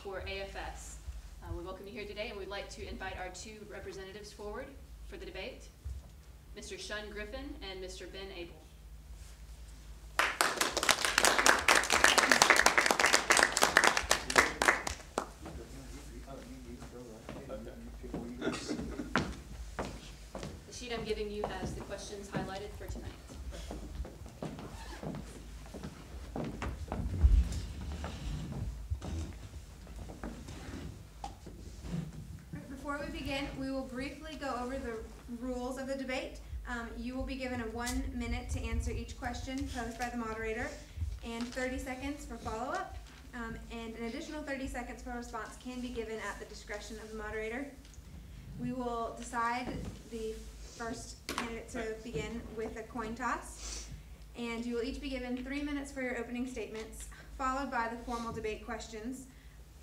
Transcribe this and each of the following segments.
for AFS. We welcome you here today, and we'd like to invite our two representatives forward for the debate, Mr. Shun Griffin and Mr. Ben Abel. The sheet I'm giving you has the questions highlighted for tonight. Before we begin, we will briefly go over the rules of the debate. You will be given a 1 minute to answer each question posed by the moderator and 30 seconds for follow-up. And an additional 30 seconds for response can be given at the discretion of the moderator. We will decide the first candidate to begin with a coin toss. And you will each be given 3 minutes for your opening statements, followed by the formal debate questions.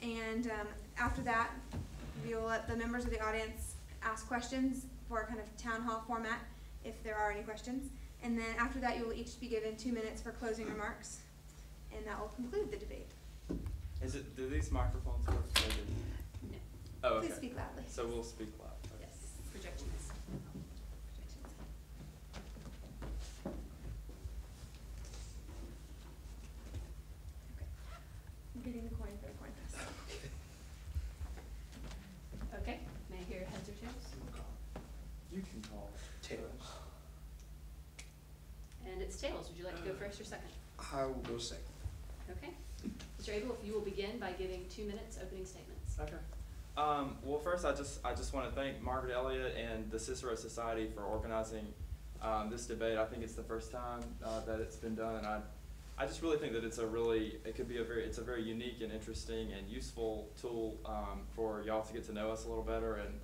And after that, we will let the members of the audience ask questions for a kind of town hall format, if there are any questions. And then after that, you will each be given 2 minutes for closing remarks. And that will conclude the debate. Do these microphones work? No. Oh, okay. Please speak loudly. So we'll speak loud. Okay. Yes, projections. I'm getting the coin for the coin toss. Okay, may I hear heads or tails? You can call Tails. And it's tails. Would you like to go first or second? I will go second. Okay. Mr. Abel, if you will begin by giving 2 minutes opening statements. Okay. Well, first, I just want to thank Margaret Elliott and the Cicero Society for organizing this debate. I think it's the first time that it's been done, and I just really think that it's a very unique and interesting and useful tool for y'all to get to know us a little better and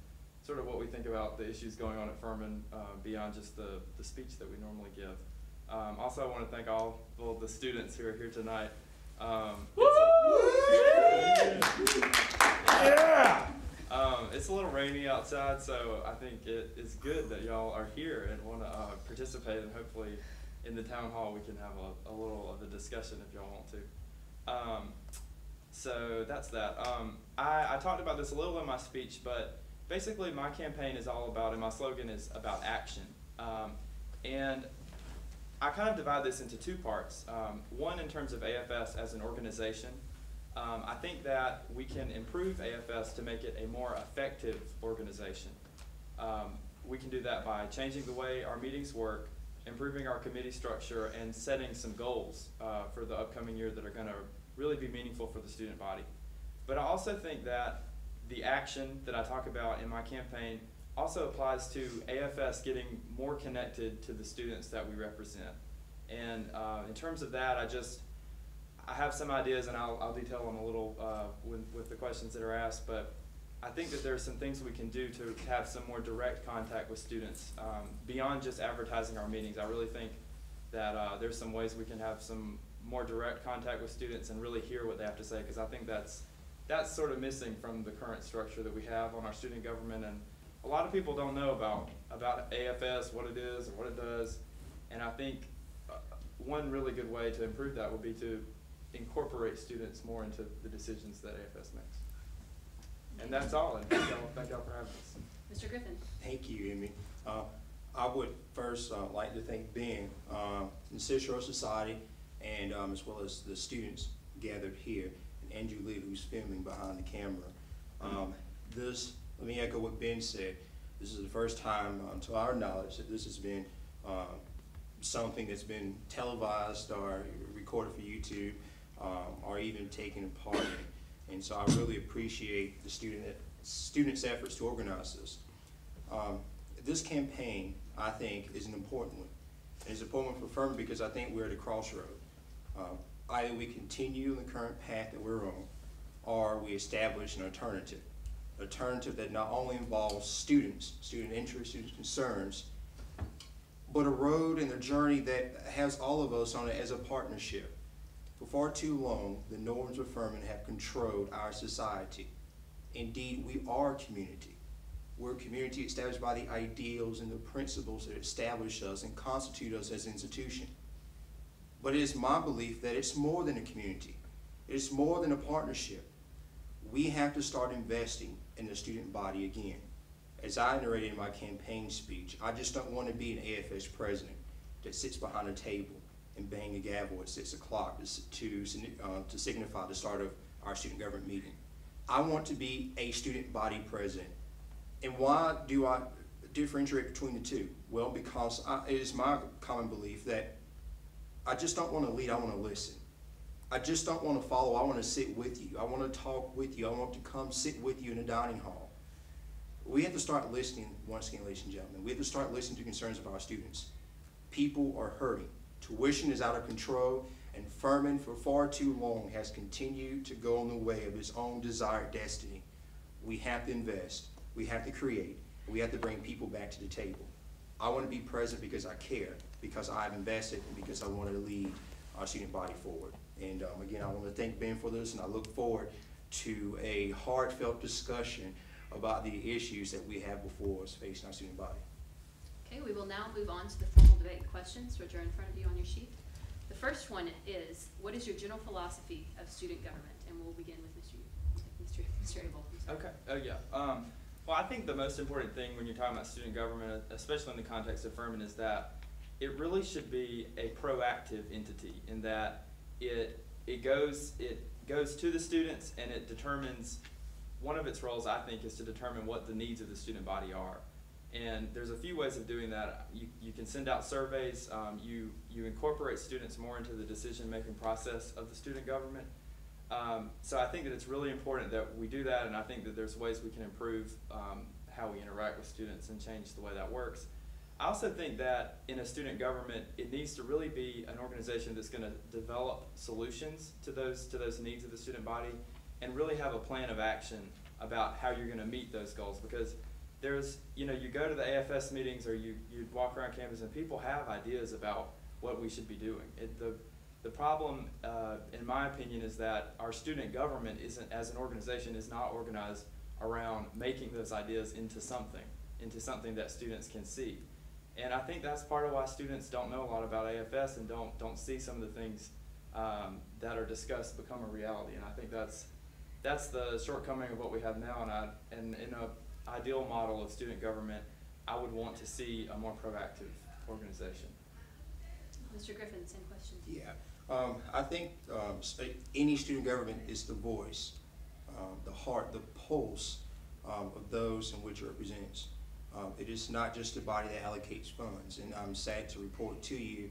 sort of what we think about the issues going on at Furman beyond just the speech that we normally give. Also, I want to thank all of the students who are here tonight. It's a little rainy outside, so I think it is good that y'all are here and want to participate, and hopefully in the town hall we can have a little of a discussion if y'all want to. So that's that. I talked about this a little in my speech, but basically my campaign is all about, and my slogan is about action. And I kind of divide this into 2 parts. One in terms of AFS as an organization. I think that we can improve AFS to make it a more effective organization. We can do that by changing the way our meetings work, improving our committee structure, and setting some goals for the upcoming year that are going to really be meaningful for the student body. But I also think that the action that I talk about in my campaign also applies to AFS getting more connected to the students that we represent. And in terms of that, I have some ideas, and I'll detail them a little with the questions that are asked, but I think that there are some things we can do to have some more direct contact with students beyond just advertising our meetings. I really think that there's some ways we can have some more direct contact with students and really hear what they have to say, because I think that's sort of missing from the current structure that we have on our student government. And a lot of people don't know about AFS, what it is or what it does, and I think one really good way to improve that would be to incorporate students more into the decisions that AFS makes. And that's all, and thank y'all for having us. Mr. Griffin. Thank you, Amy. I would first like to thank Ben, the Cicero Society, and as well as the students gathered here, and Andrew Lee, who's filming behind the camera. Let me echo what Ben said. This is the first time, to our knowledge, that this has been something that's been televised or recorded for YouTube, or even taken part in. And so I really appreciate the students' efforts to organize this. This campaign, I think, is an important one. And it's an important one for Furman because I think we're at a crossroad. Either we continue the current path that we're on, or we establish an alternative that not only involves students, student interests, student concerns, but a road and a journey that has all of us on it as a partnership. For far too long, the norms of Furman have controlled our society. Indeed, we are a community. We're a community established by the ideals and the principles that establish us and constitute us as an institution. But it is my belief that it's more than a community. It's more than a partnership. We have to start investing in the student body again. As I narrated in my campaign speech, I just don't want to be an AFS president that sits behind a table and bang a gavel at 6 o'clock to signify the start of our student government meeting. I want to be a student body president. And why do I differentiate between the two? Well, because it is my common belief that I just don't want to lead, I want to listen. I just don't want to follow, I want to sit with you. I want to talk with you. I want to come sit with you in the dining hall. We have to start listening, once again, ladies and gentlemen. We have to start listening to concerns of our students. People are hurting. Tuition is out of control, and Furman for far too long has continued to go on the way of its own desired destiny. We have to invest, we have to create, and we have to bring people back to the table. I want to be present because I care, because I've invested, and because I want to lead our student body forward. And again, I want to thank Ben for this, and I look forward to a heartfelt discussion about the issues that we have before us facing our student body. Okay, we will now move on to the formal debate questions, which are in front of you on your sheet. The first one is, what is your general philosophy of student government? And we'll begin with Mr. Abel. Okay. Oh yeah. Well, I think the most important thing when you're talking about student government, especially in the context of Furman, is that it really should be a proactive entity in that it goes to the students, and it determines, one of its roles, I think, is to determine what the needs of the student body are. And there's a few ways of doing that. You can send out surveys. You incorporate students more into the decision-making process of the student government. So I think that it's really important that we do that, and I think that there's ways we can improve how we interact with students and change the way that works. I also think that in a student government, it needs to really be an organization that's going to develop solutions to those needs of the student body, and really have a plan of action about how you're going to meet those goals. Because there's, you go to the AFS meetings, or you walk around campus, and people have ideas about what we should be doing. The problem, in my opinion, is that our student government as an organization, is not organized around making those ideas into something that students can see. And I think that's part of why students don't know a lot about AFS and don't see some of the things that are discussed become a reality. And I think that's the shortcoming of what we have now. And in an ideal model of student government, I would want to see a more proactive organization. Mr. Griffin, same question. Yeah, I think any student government is the voice, the heart, the pulse of those in which it represents. It is not just a body that allocates funds, and I'm sad to report to you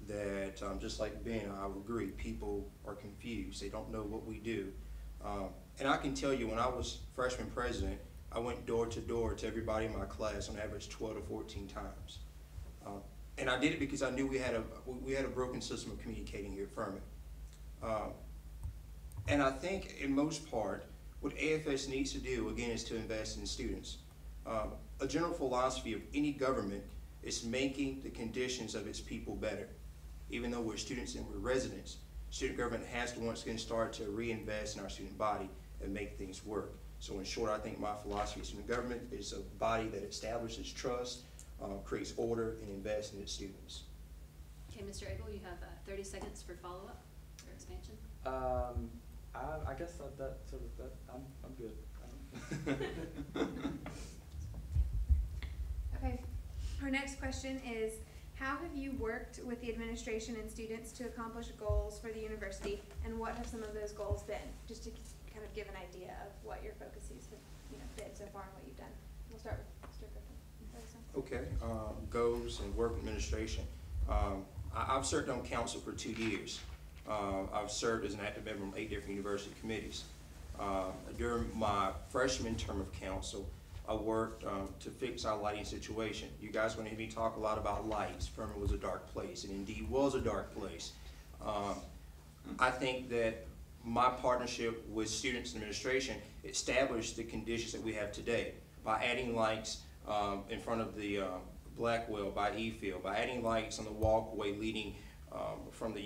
that just like Ben, I would agree, people are confused. They don't know what we do. And I can tell you, when I was freshman president, I went door to door to everybody in my class on average 12 to 14 times. And I did it because I knew we had a broken system of communicating here at Furman. And I think in most part, what AFS needs to do, again, is to invest in students. A general philosophy of any government is making the conditions of its people better. Even though we're students and we're residents, student government has to once again start to reinvest in our student body and make things work. So in short, I think my philosophy of student government is a body that establishes trust, creates order, and invests in its students. Okay, Mr. Abel, you have 30 seconds for follow-up or expansion. I guess I'm good. Okay, our next question is, how have you worked with the administration and students to accomplish goals for the university, and what have some of those goals been? Just to kind of give an idea of what your focuses have been so far and what you've done. We'll start with Mr. Griffin. Okay, goals and work with administration. I've served on council for 2 years. I've served as an active member on 8 different university committees. During my freshman term of council, I worked to fix our lighting situation. You guys are going to hear me talk a lot about lights. Furman was a dark place, and indeed was a dark place. I think that my partnership with students and administration established the conditions that we have today by adding lights in front of the Blackwell by E-Field, by adding lights on the walkway leading from the